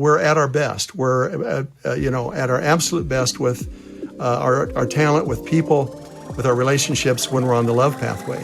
we're at our best. We're, at our absolute best with our talent, with people, with our relationships when we're on the love pathway.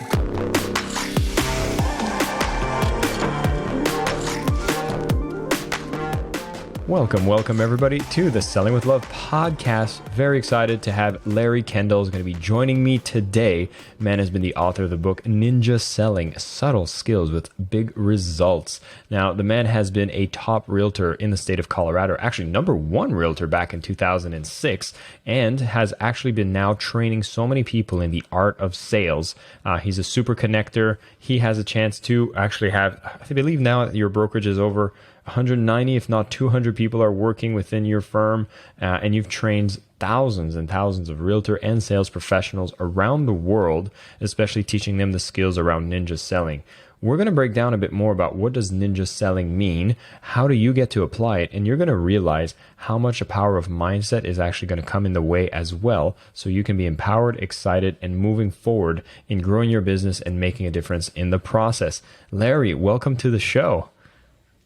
Welcome everybody to the Selling with Love podcast. Very excited to have Larry Kendal is going to be joining me today. Man has been the author of the book Ninja Selling: Subtle Skills with Big Results. Now, the man has been a top realtor in the state of Colorado, actually number one realtor back in 2006, and has actually been now training so many people in the art of sales. He's a super connector. He has a chance to actually have, I believe now your brokerage is over 190, if not 200 people are working within your firm, and you've trained thousands and thousands of realtor and sales professionals around the world, especially teaching them the skills around ninja selling. We're going to break down a bit more about what does ninja selling mean, how do you get to apply it, and you're going to realize how much the power of mindset is actually going to come in the way as well, so you can be empowered, excited, and moving forward in growing your business and making a difference in the process. Larry, welcome to the show.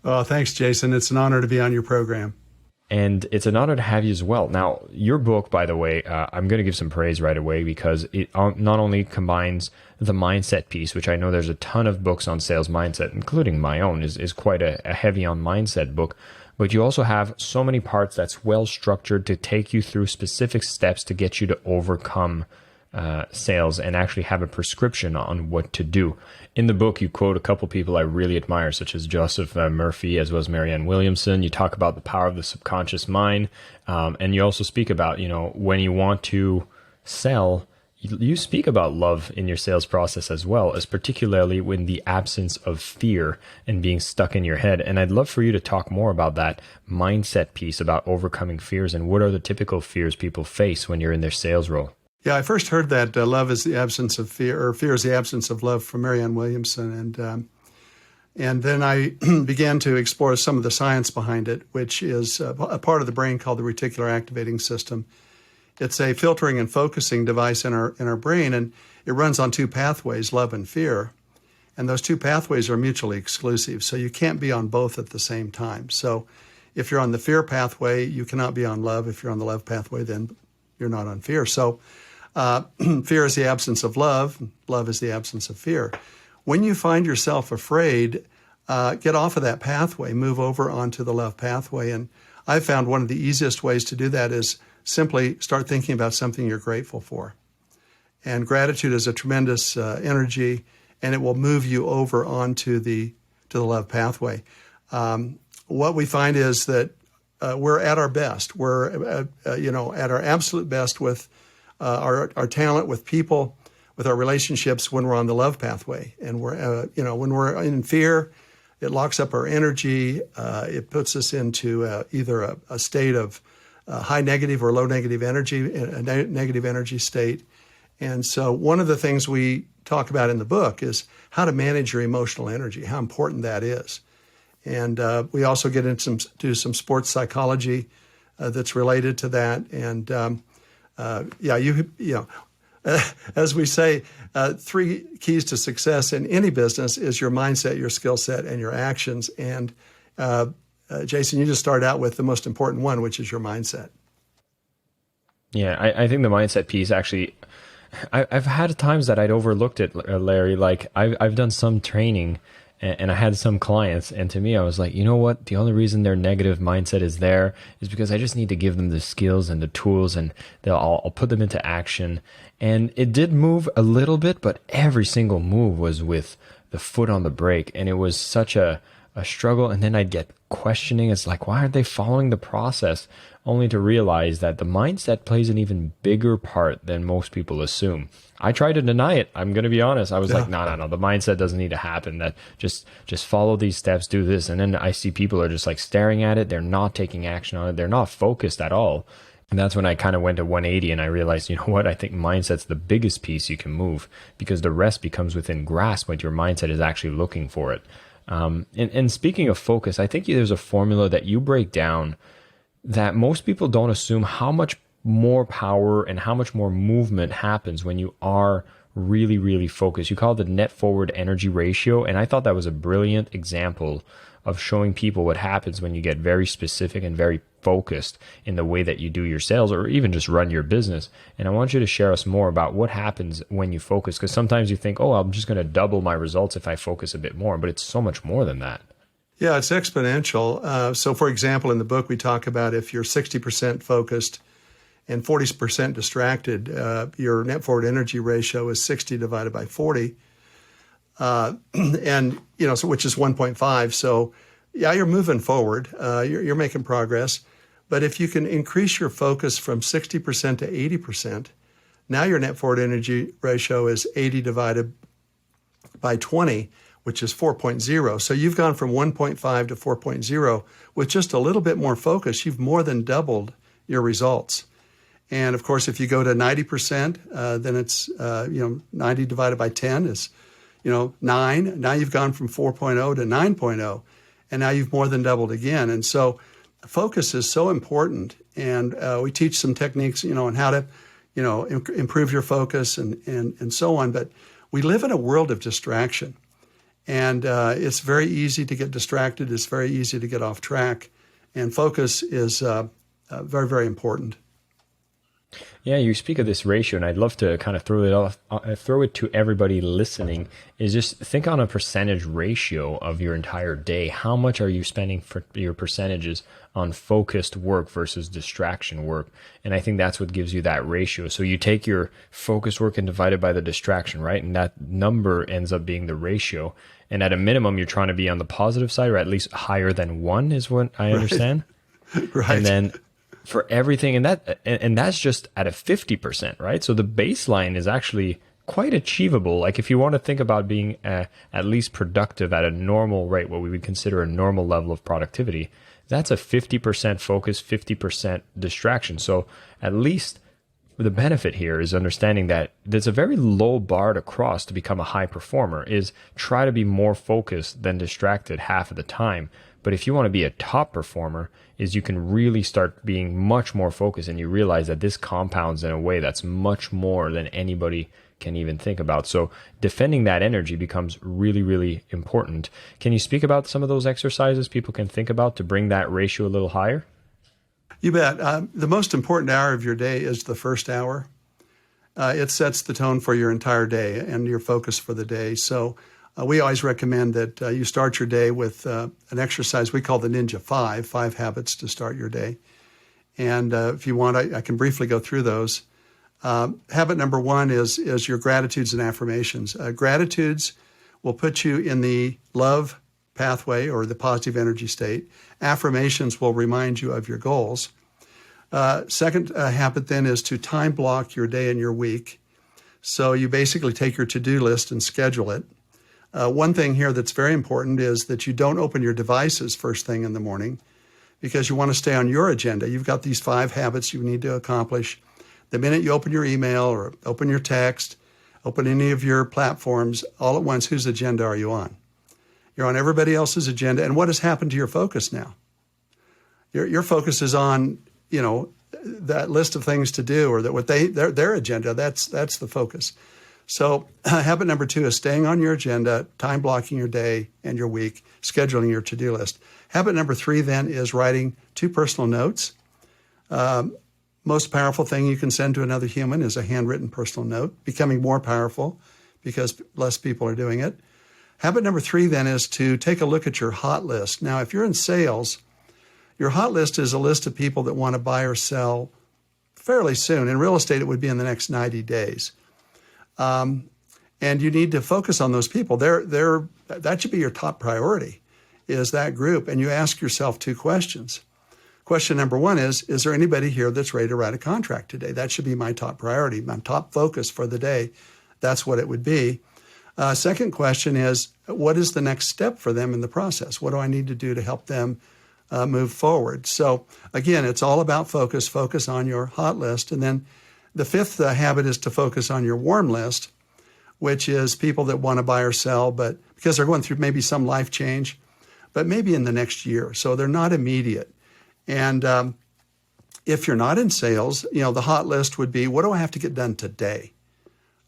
Oh, thanks, Jason. It's an honor to be on your program. And it's an honor to have you as well. Now, your book, by the way, I'm going to give some praise right away because it not only combines the mindset piece, which I know there's a ton of books on sales mindset, including my own, is quite a heavy on mindset book, but you also have so many parts that's well structured to take you through specific steps to get you to overcome sales and actually have a prescription on what to do. In the book, you quote a couple people I really admire, such as Joseph Murphy, as well as Marianne Williamson. You talk about the power of the subconscious mind. And you also speak about, when you want to sell, you speak about love in your sales process as well, as particularly when the absence of fear and being stuck in your head. And I'd love for you to talk more about that mindset piece about overcoming fears and what are the typical fears people face when you're in their sales role. Yeah, I first heard that love is the absence of fear, or fear is the absence of love, from Marianne Williamson, and then I began to explore some of the science behind it, which is a part of the brain called the reticular activating system. It's a filtering and focusing device in our brain, and it runs on two pathways, love and fear, and those two pathways are mutually exclusive, so you can't be on both at the same time. So if you're on the fear pathway, you cannot be on love. If you're on the love pathway, then you're not on fear. So fear is the absence of love. Love is the absence of fear. When you find yourself afraid, get off of that pathway, move over onto the love pathway. And I've found one of the easiest ways to do that is simply start thinking about something you're grateful for. And gratitude is a tremendous energy, and it will move you over onto the love pathway. What we find is that we're at our best. We're at our absolute best with our talent, with people, with our relationships when we're on the love pathway. And when we're in fear, it locks up our energy. It puts us into either a state of high negative or low negative energy, a negative energy state. And so one of the things we talk about in the book is how to manage your emotional energy, how important that is. And we also get into some sports psychology that's related to that. And as we say, three keys to success in any business is your mindset, your skill set, and your actions. And Jason, you just started out with the most important one, which is your mindset. Yeah, I think the mindset piece actually, I've had times that I'd overlooked it, Larry. Like I've done some training and I had some clients, and to me, I was like, you know what? The only reason their negative mindset is there is because I just need to give them the skills and the tools, and I'll put them into action. And it did move a little bit, but every single move was with the foot on the brake, and it was such a struggle. And then I'd get questioning. It's like, why aren't they following the process? Only to realize that the mindset plays an even bigger part than most people assume. I tried to deny it. I'm going to be honest. I was like, no. The mindset doesn't need to happen. That just follow these steps, do this. And then I see people are just like staring at it. They're not taking action on it. They're not focused at all. And that's when I kind of went to 180 and I realized, you know what? I think mindset's the biggest piece you can move, because the rest becomes within grasp when your mindset is actually looking for it. And speaking of focus, I think there's a formula that you break down that most people don't assume how much more power and how much more movement happens when you are really, really focused. You call it the net forward energy ratio. And I thought that was a brilliant example of showing people what happens when you get very specific and very focused in the way that you do your sales or even just run your business. And I want you to share us more about what happens when you focus, because sometimes you think, oh, I'm just going to double my results if I focus a bit more, but it's so much more than that. Yeah, it's exponential. So, for example, in the book, we talk about if you're 60% focused and 40% distracted, your net forward energy ratio is 60 divided by 40, and so which is 1.5. So, yeah, you're moving forward. You're making progress. But if you can increase your focus from 60% to 80%, now your net forward energy ratio is 80 divided by 20, which is 4.0. So you've gone from 1.5 to 4.0 with just a little bit more focus. You've more than doubled your results. And of course, if you go to 90%, then it's 90 divided by 10 is 9. Now you've gone from 4.0 to 9.0, and now you've more than doubled again. And so focus is so important. And we teach some techniques, on how to, improve your focus and so on. But we live in a world of distraction. And it's very easy to get distracted. It's very easy to get off track. And focus is very, very important. Yeah, you speak of this ratio, and I'd love to kind of throw it to everybody listening. Is just think on a percentage ratio of your entire day. How much are you spending for your percentages on focused work versus distraction work? And I think that's what gives you that ratio. So you take your focused work and divide it by the distraction, right? And that number ends up being the ratio. And at a minimum, you're trying to be on the positive side, or at least higher than 1 is what I understand. Right. And then for everything, and that's just at a 50%, right? So the baseline is actually quite achievable. Like if you want to think about being at least productive at a normal rate, what we would consider a normal level of productivity, that's a 50% focus, 50% distraction. So at least the benefit here is understanding that there's a very low bar to cross to become a high performer, is try to be more focused than distracted half of the time. But if you want to be a top performer, is you can really start being much more focused, and you realize that this compounds in a way that's much more than anybody can even think about. So defending that energy becomes really, really important. Can you speak about some of those exercises people can think about to bring that ratio a little higher? You bet. The most important hour of your day is the first hour. It sets the tone for your entire day and your focus for the day. So we always recommend that you start your day with an exercise we call the Ninja 5 habits to start your day. And if you want, I can briefly go through those. Habit number 1 is your gratitudes and affirmations. Gratitudes will put you in the love pathway or the positive energy state. Affirmations will remind you of your goals. Second habit then is to time block your day and your week. So you basically take your to-do list and schedule it. One thing here that's very important is that you don't open your devices first thing in the morning, because you want to stay on your agenda. You've got these 5 habits you need to accomplish. The minute you open your email or open your text, open any of your platforms, all at once, whose agenda are you on? You're on everybody else's agenda. And what has happened to your focus now? Your focus is on, that list of things to do, or their agenda. That's the focus. So habit number 2 is staying on your agenda, time blocking your day and your week, scheduling your to-do list. Habit number 3 then is writing 2 personal notes. Most powerful thing you can send to another human is a handwritten personal note, becoming more powerful because less people are doing it. Habit number 3 then is to take a look at your hot list. Now, if you're in sales, your hot list is a list of people that want to buy or sell fairly soon. In real estate, it would be in the next 90 days. And you need to focus on those people. That should be your top priority, is that group. And you ask yourself 2 questions. Question number 1 is there anybody here that's ready to write a contract today? That should be my top priority, my top focus for the day. That's what it would be. Second question is, what is the next step for them in the process? What do I need to do to help them move forward? So again, it's all about focus on your hot list. And then the 5th habit is to focus on your warm list, which is people that want to buy or sell, but because they're going through maybe some life change, but maybe in the next year. So they're not immediate. And if you're not in sales, the hot list would be, what do I have to get done today?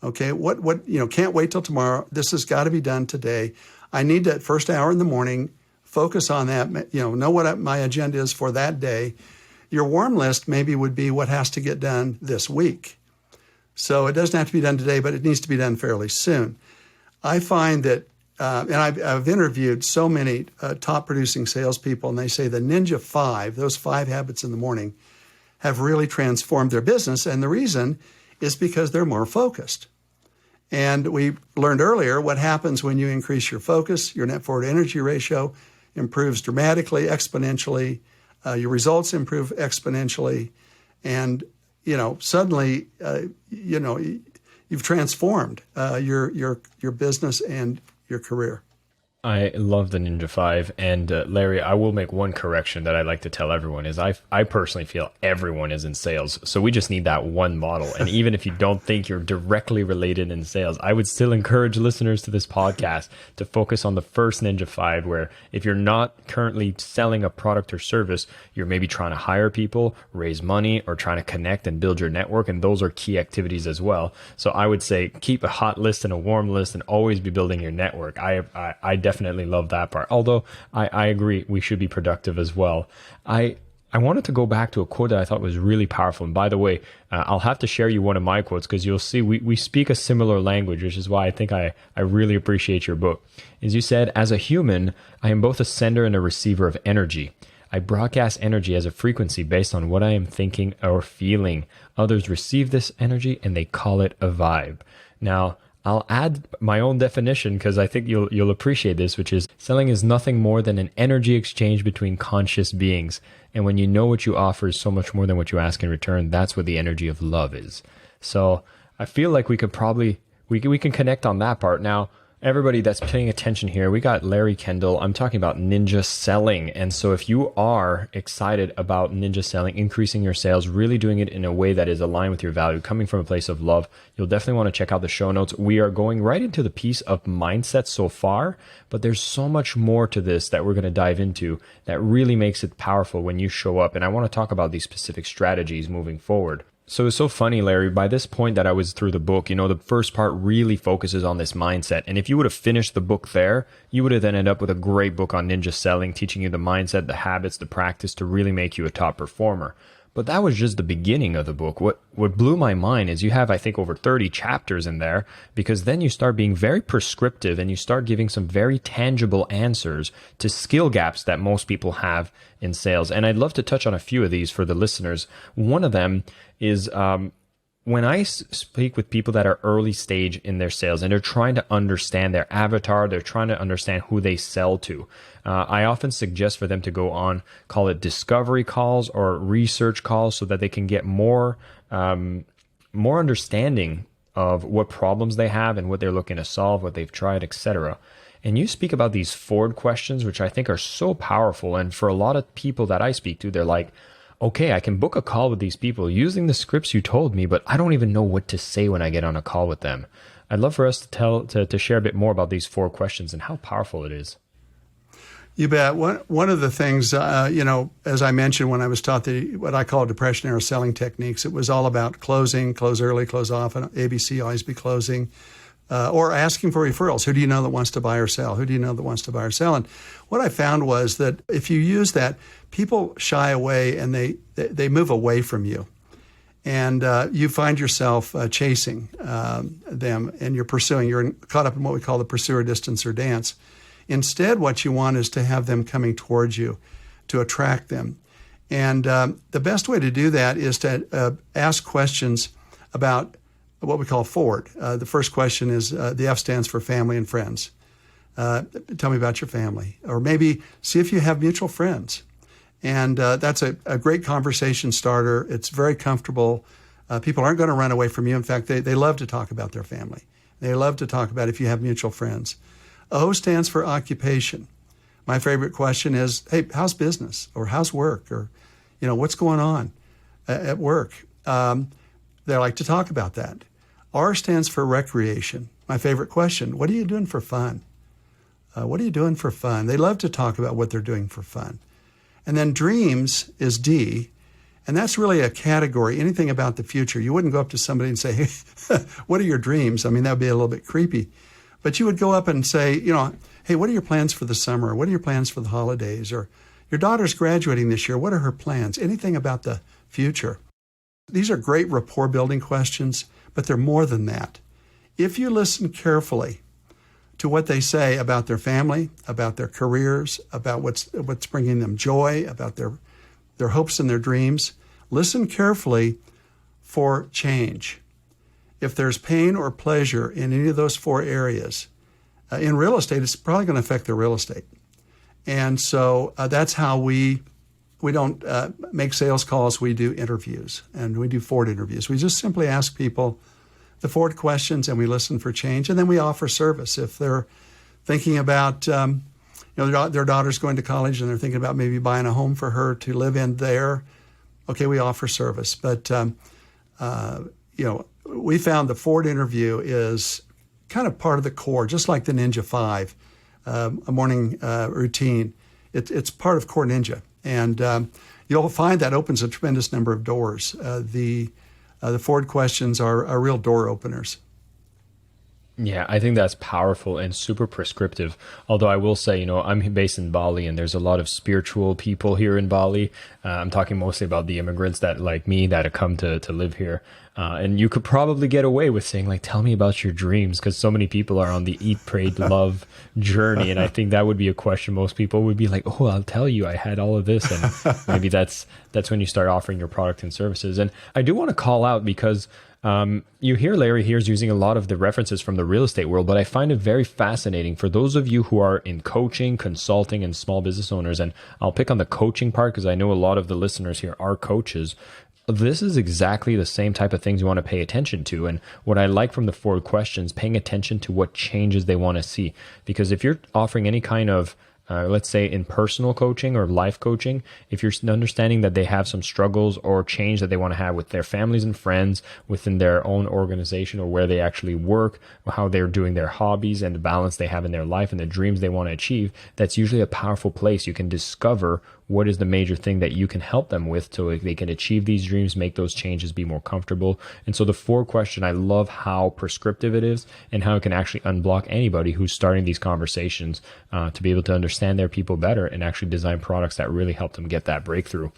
Okay, what can't wait till tomorrow. This has got to be done today. I need that first hour in the morning focus on that, know what my agenda is for that day. Your warm list maybe would be what has to get done this week. So it doesn't have to be done today, but it needs to be done fairly soon. I find that, and I've interviewed so many top producing salespeople, and they say the Ninja 5, those 5 habits in the morning, have really transformed their business. And the reason is because they're more focused. And we learned earlier what happens when you increase your focus. Your net forward energy ratio improves dramatically, exponentially. Your results improve exponentially. And, suddenly, you've transformed your business and your career. I love the Ninja 5. And Larry, I will make one correction that I like to tell everyone is I personally feel everyone is in sales. So we just need that one model. And even if you don't think you're directly related in sales, I would still encourage listeners to this podcast to focus on the first Ninja 5, where if you're not currently selling a product or service, you're maybe trying to hire people, raise money, or trying to connect and build your network. And those are key activities as well. So I would say keep a hot list and a warm list and always be building your network. I definitely love that part. Although I agree, we should be productive as well. I wanted to go back to a quote that I thought was really powerful. And by the way, I'll have to share you one of my quotes because you'll see we speak a similar language, which is why I think I really appreciate your book. As you said, as a human, I am both a sender and a receiver of energy. I broadcast energy as a frequency based on what I am thinking or feeling. Others receive this energy and they call it a vibe. Now, I'll add my own definition because I think you'll appreciate this, which is selling is nothing more than an energy exchange between conscious beings. And when you know what you offer is so much more than what you ask in return, that's what the energy of love is. So I feel like we could probably, we can connect on that part. Now, everybody that's paying attention here, we got Larry Kendal. I'm talking about ninja selling. And so if you are excited about ninja selling, increasing your sales, really doing it in a way that is aligned with your value, coming from a place of love, you'll definitely want to check out the show notes. We are going right into the piece of mindset so far, but there's so much more to this that we're going to dive into that really makes it powerful when you show up. And I want to talk about these specific strategies moving forward. So it's so funny, Larry, by this point that I was through the book, the first part really focuses on this mindset. And if you would have finished the book there, you would have then ended up with a great book on ninja selling, teaching you the mindset, the habits, the practice to really make you a top performer. But that was just the beginning of the book. What blew my mind is you have, I think, over 30 chapters in there, because then you start being very prescriptive and you start giving some very tangible answers to skill gaps that most people have in sales. And I'd love to touch on a few of these for the listeners. One of them is when I speak with people that are early stage in their sales and they're trying to understand their avatar, they're trying to understand who they sell to. I often suggest for them to go on, call it discovery calls or research calls, so that they can get more understanding of what problems they have and what they're looking to solve, what they've tried, etc. And you speak about these forward questions, which I think are so powerful. And for a lot of people that I speak to, they're like, okay, I can book a call with these people using the scripts you told me, but I don't even know what to say when I get on a call with them. I'd love for us to share a bit more about these 4 questions and how powerful it is. You bet. One of the things, as I mentioned when I was taught what I call depression era selling techniques, it was all about closing, close early, close often, ABC, always be closing, or asking for referrals. Who do you know that wants to buy or sell? Who do you know that wants to buy or sell? And what I found was that if you use that, people shy away and they move away from you. And you find yourself chasing them, and you're caught up in what we call the pursuer, distance, or dance. Instead, what you want is to have them coming towards you, to attract them. And the best way to do that is to ask questions about what we call forward. The first question is, the F stands for family and friends. Tell me about your family. Or maybe see if you have mutual friends. And that's a great conversation starter. It's very comfortable. People aren't going to run away from you. In fact, they love to talk about their family. They love to talk about if you have mutual friends. O stands for occupation. My favorite question is, hey, how's business? Or how's work? Or, what's going on at work? They like to talk about that. R stands for recreation. My favorite question, what are you doing for fun? What are you doing for fun? They love to talk about what they're doing for fun. And then dreams is D, and that's really a category, anything about the future. You wouldn't go up to somebody and say, hey, what are your dreams? I mean, that would be a little bit creepy. But you would go up and say, hey, hey, what are your plans for the summer? What are your plans for the holidays? Or your daughter's graduating this year. What are her plans? Anything about the future? These are great rapport building questions, but they're more than that. If you listen carefully to what they say about their family, about their careers, about what's bringing them joy, about their hopes and their dreams, listen carefully for change. If there's pain or pleasure in any of those four areas, in real estate, it's probably going to affect their real estate. And so that's how we don't make sales calls. We do interviews, and we do Ford interviews. We just simply ask people the Ford questions, and we listen for change, and then we offer service. If they're thinking about, their daughter's going to college, and they're thinking about maybe buying a home for her to live in there, okay, we offer service. But we found the Ford interview is kind of part of the core, just like the Ninja 5, a morning routine. It's part of Core Ninja. And you'll find that opens a tremendous number of doors. The Ford questions are real door openers. Yeah, I think that's powerful and super prescriptive. Although I will say, I'm based in Bali, and there's a lot of spiritual people here in Bali. I'm talking mostly about the immigrants that, like me, that have come to live here. And you could probably get away with saying, like, tell me about your dreams, because so many people are on the eat, pray, love journey. And I think that would be a question most people would be like, oh, I'll tell you, I had all of this. And maybe that's when you start offering your product and services. And I do want to call out because you hear Larry here is using a lot of the references from the real estate world, but I find it very fascinating for those of you who are in coaching, consulting, and small business owners. And I'll pick on the coaching part because I know a lot of the listeners here are coaches. This is exactly the same type of things you want to pay attention to. And what I like from the Ford questions, paying attention to what changes they want to see. Because if you're offering any kind of let's say in personal coaching or life coaching, if you're understanding that they have some struggles or change that they want to have with their families and friends within their own organization or where they actually work, or how they're doing their hobbies and the balance they have in their life and the dreams they want to achieve, that's usually a powerful place. You can discover what is the major thing that you can help them with so they can achieve these dreams, make those changes, be more comfortable. And so the Ford question, I love how prescriptive it is and how it can actually unblock anybody who's starting these conversations to be able to understand their people better and actually design products that really help them get that breakthrough.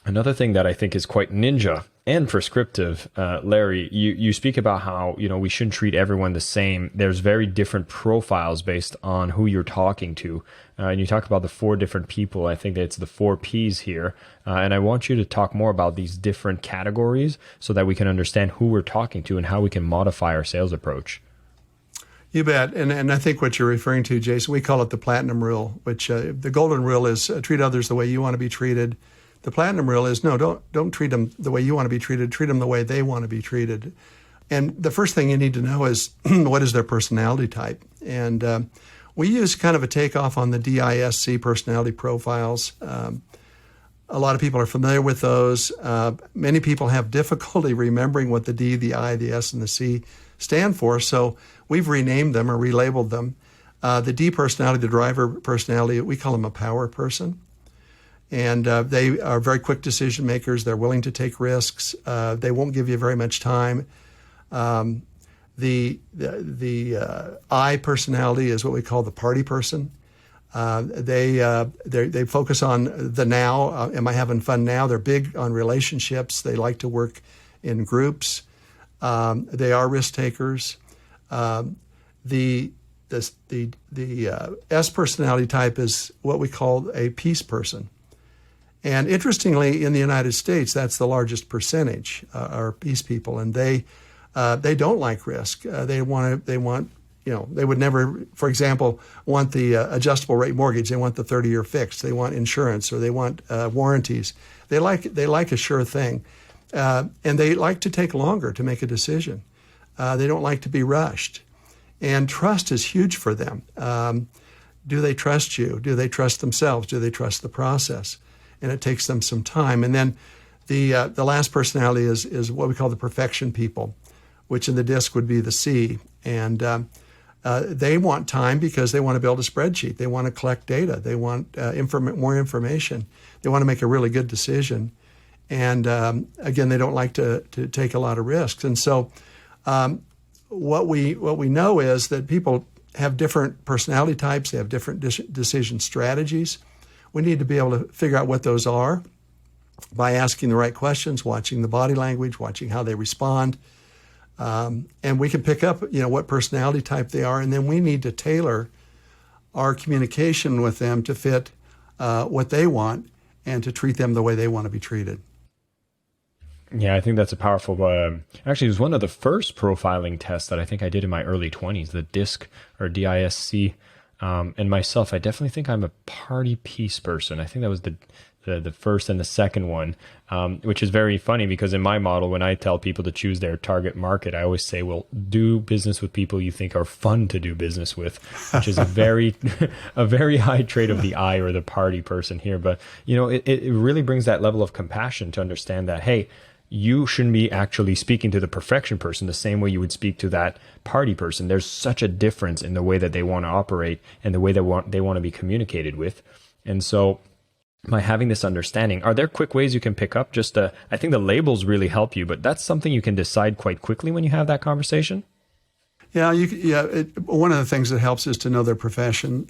Another thing that I think is quite ninja and prescriptive, Larry, you speak about how, we shouldn't treat everyone the same. There's very different profiles based on who you're talking to. And you talk about the 4 different people. I think it's the 4 Ps here. And I want you to talk more about these different categories so that we can understand who we're talking to and how we can modify our sales approach. You bet. And I think what you're referring to, Jason, we call it the platinum rule, which the golden rule is treat others the way you want to be treated. The platinum rule is no, don't treat them the way you want to be treated. Treat them the way they want to be treated. And the first thing you need to know is what is their personality type. And we use kind of a takeoff on the DISC personality profiles. A lot of people are familiar with those. Many people have difficulty remembering what the D, the I, the S, and the C stand for. So we've renamed them or relabeled them. The D personality, the driver personality, we call them a power person. And they are very quick decision makers. They're willing to take risks. They won't give you very much time. The I personality is what we call the party person. They focus on the now. Am I having fun now? They're big on relationships. They like to work in groups. They are risk takers. The S personality type is what we call a peace person. And interestingly, in the United States, that's the largest percentage are peace people, and they don't like risk. They would never, for example, want the adjustable rate mortgage. They want the 30-year fixed. They want insurance, or they want warranties. They like a sure thing, and they like to take longer to make a decision. They don't like to be rushed, and trust is huge for them. Do they trust you? Do they trust themselves? Do they trust the process? And it takes them some time. And then the last personality is what we call the perfection people, which in the DISC would be the C. And they want time because they want to build a spreadsheet. They want to collect data. They want more information. They want to make a really good decision. And again, they don't like to take a lot of risks. And so what we know is that people have different personality types. They have different decision strategies. We need to be able to figure out what those are by asking the right questions, watching the body language, watching how they respond. And we can pick up, what personality type they are, and then we need to tailor our communication with them to fit what they want and to treat them the way they want to be treated. Yeah, I think that's a powerful, actually, it was one of the first profiling tests that I think I did in my early 20s, the DISC or DISC. And myself, I definitely think I'm a party peace person. I think that was the first and the second one, which is very funny because in my model, when I tell people to choose their target market, I always say, well, do business with people you think are fun to do business with, which is a very high trait of the I or the party person here. But, it really brings that level of compassion to understand that, hey, you shouldn't be actually speaking to the perfection person the same way you would speak to that party person. There's such a difference in the way that they want to operate and the way they want to be communicated with. And so by having this understanding, are there quick ways you can pick up? I think the labels really help you, but that's something you can decide quite quickly when you have that conversation. Yeah, one of the things that helps is to know their profession.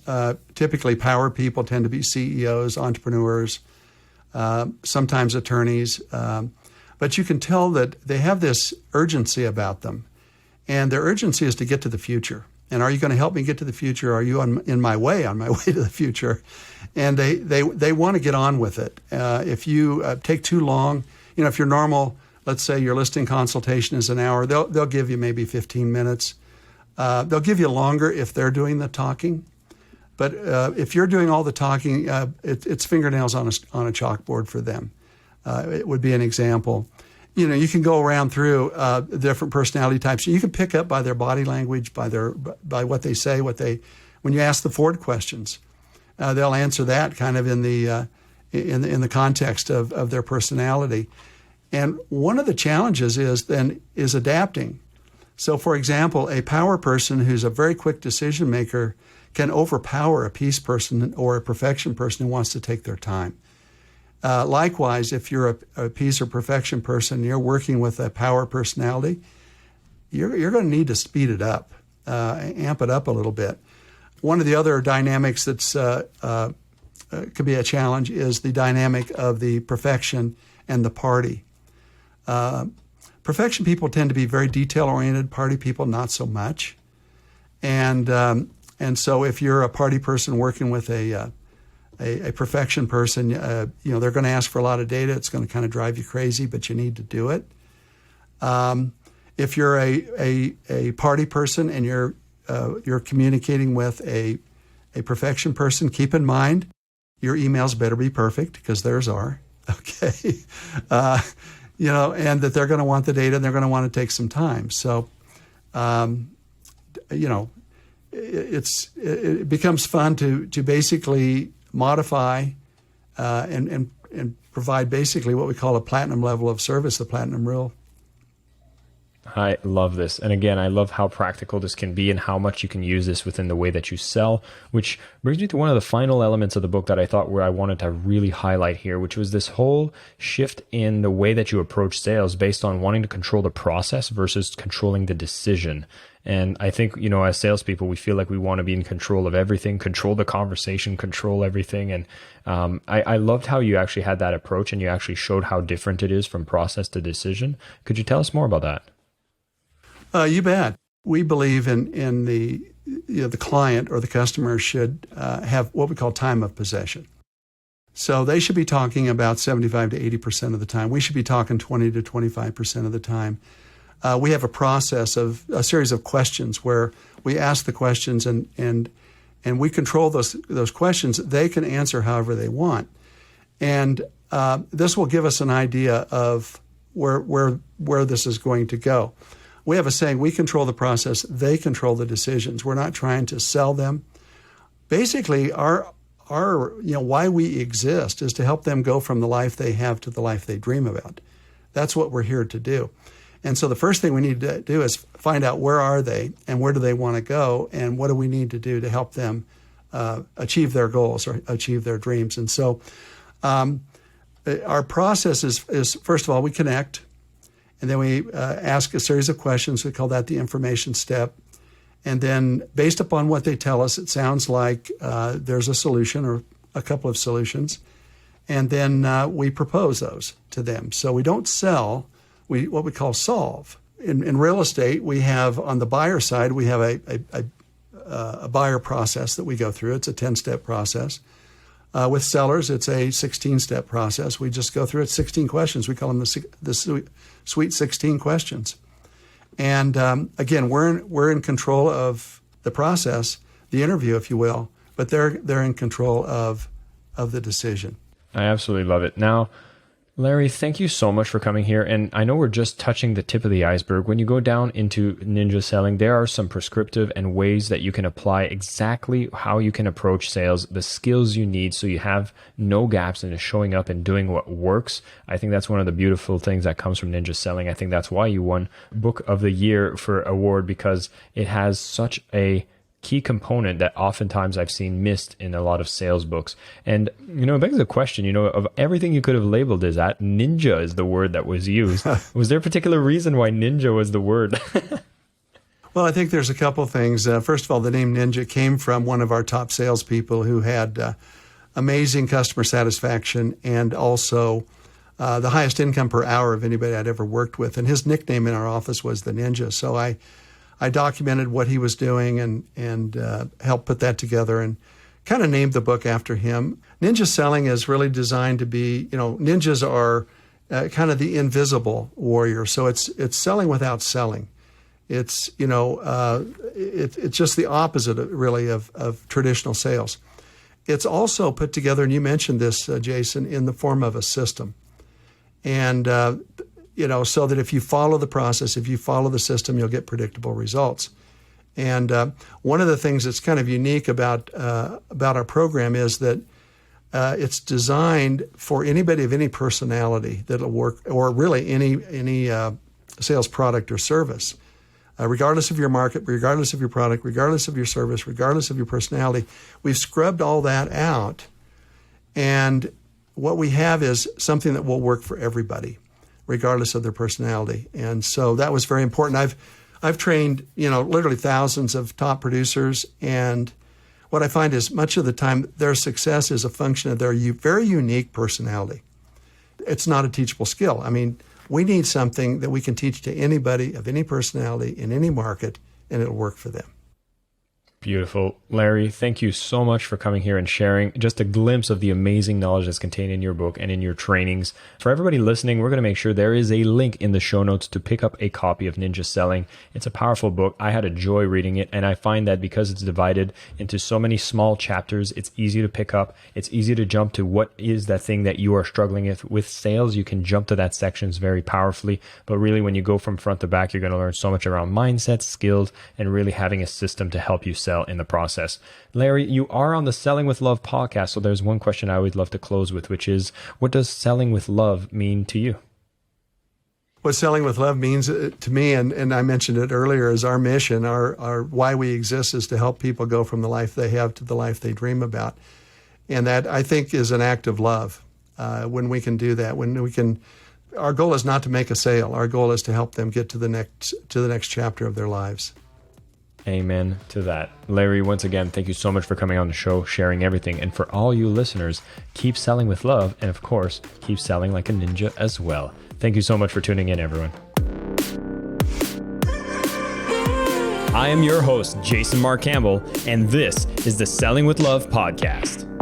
Typically, power people tend to be CEOs, entrepreneurs, sometimes attorneys. But you can tell that they have this urgency about them. And their urgency is to get to the future. And are you going to help me get to the future? Are you on my way to the future? And they want to get on with it. If you take too long, if your normal, let's say your listing consultation is an hour, they'll give you maybe 15 minutes. They'll give you longer if they're doing the talking. But if you're doing all the talking, it's fingernails on a chalkboard for them. It would be an example. You can go around through the different personality types. You can pick up by their body language, by what they say, when you ask the Ford questions, they'll answer that kind of in the context of their personality. And one of the challenges is adapting. So, for example, a power person who's a very quick decision maker can overpower a peace person or a perfection person who wants to take their time. Likewise, if you're a peace or perfection person, and you're working with a power personality, you're going to need to speed it up, amp it up a little bit. One of the other dynamics that's could be a challenge is the dynamic of the perfection and the party. Perfection people tend to be very detail-oriented. Party people, not so much. And so if you're a party person working with a perfection person, they're going to ask for a lot of data. It's going to kind of drive you crazy, but you need to do it. If you're a party person and you're communicating with a perfection person, keep in mind your emails better be perfect because theirs are. Okay, and that they're going to want the data and they're going to want to take some time. So, it becomes fun to basically modify and provide basically what we call a platinum level of service, the platinum rule. I love this. And again, I love how practical this can be and how much you can use this within the way that you sell, which brings me to one of the final elements of the book that I thought where I wanted to really highlight here, which was this whole shift in the way that you approach sales based on wanting to control the process versus controlling the decision. And I think, as salespeople, we feel like we want to be in control of everything, control the conversation, control everything. And I loved how you actually had that approach and you actually showed how different it is from process to decision. Could you tell us more about that? You bet. We believe in the client or the customer should have what we call time of possession. So they should be talking about 75 to 80% of the time. We should be talking 20 to 25% of the time. We have a series of questions where we ask the questions and we control those questions. They can answer however they want. And this will give us an idea of where this is going to go. We have a saying, we control the process, they control the decisions. We're not trying to sell them. Basically, our why we exist is to help them go from the life they have to the life they dream about. That's what we're here to do. And so the first thing we need to do is find out where are they and where do they want to go and what do we need to do to help them achieve their goals or achieve their dreams. And so our process is first of all, we connect. And then we ask a series of questions. We call that the information step. And then based upon what they tell us, it sounds like there's a solution or a couple of solutions. And then we propose those to them. So we don't sell, what we call solve. In real estate, we have on the buyer side, we have a buyer process that we go through. It's a 10-step process. With sellers, it's a 16-step process. We just go through it, 16 questions. We call them the sweet 16 questions. And again, we're in control of the process, the interview, if you will, but they're in control of the decision. I absolutely love it. Now, Larry, thank you so much for coming here. And I know we're just touching the tip of the iceberg. When you go down into ninja selling, there are some prescriptive and ways that you can apply exactly how you can approach sales, the skills you need so you have no gaps in showing up and doing what works. I think that's one of the beautiful things that comes from ninja selling. I think that's why you won Book of the Year for award, because it has such a key component that oftentimes I've seen missed in a lot of sales books. And, it begs the question, of everything you could have labeled as that, ninja is the word that was used. Was there a particular reason why ninja was the word? Well, I think there's a couple things. First of all, the name ninja came from one of our top salespeople who had amazing customer satisfaction and also the highest income per hour of anybody I'd ever worked with. And his nickname in our office was the Ninja. So I documented what he was doing and helped put that together and kind of named the book after him. Ninja selling is really designed to be, ninjas are kind of the invisible warrior. So it's selling without selling. It's, it's just the opposite really of traditional sales. It's also put together, and you mentioned this, Jason, in the form of a system. And so that if you follow the process, if you follow the system, you'll get predictable results. And one of the things that's kind of unique about our program is that it's designed for anybody of any personality that'll work, or really any sales product or service, regardless of your market, regardless of your product, regardless of your service, regardless of your personality. We've scrubbed all that out, and what we have is something that will work for everybody, regardless of their personality. And so that was very important. I've trained, literally thousands of top producers, and what I find is much of the time their success is a function of their very unique personality. It's not a teachable skill. I mean, we need something that we can teach to anybody of any personality in any market, and it'll work for them. Beautiful. Larry, thank you so much for coming here and sharing just a glimpse of the amazing knowledge that's contained in your book and in your trainings. For everybody listening, we're going to make sure there is a link in the show notes to pick up a copy of Ninja Selling. It's a powerful book. I had a joy reading it, and I find that because it's divided into so many small chapters, it's easy to pick up. It's easy to jump to what is that thing that you are struggling with sales. You can jump to that sections very powerfully. But really, when you go from front to back, you're going to learn so much around mindset, skills, and really having a system to help you sell in the process. Larry, you are on the Selling with Love podcast, so there's one question I would love to close with, which is, what does selling with love mean to you? What selling with love means to me, and I mentioned it earlier, is our mission, our why we exist is to help people go from the life they have to the life they dream about. And that, I think, is an act of love when we can do that, when we can. Our goal is not to make a sale. Our goal is to help them get to the next chapter of their lives. Amen to that. Larry, once again, thank you so much for coming on the show, sharing everything. And for all you listeners, keep selling with love. And of course, keep selling like a ninja as well. Thank you so much for tuning in, everyone. I am your host, Jason Marc Campbell, and this is the Selling with Love podcast.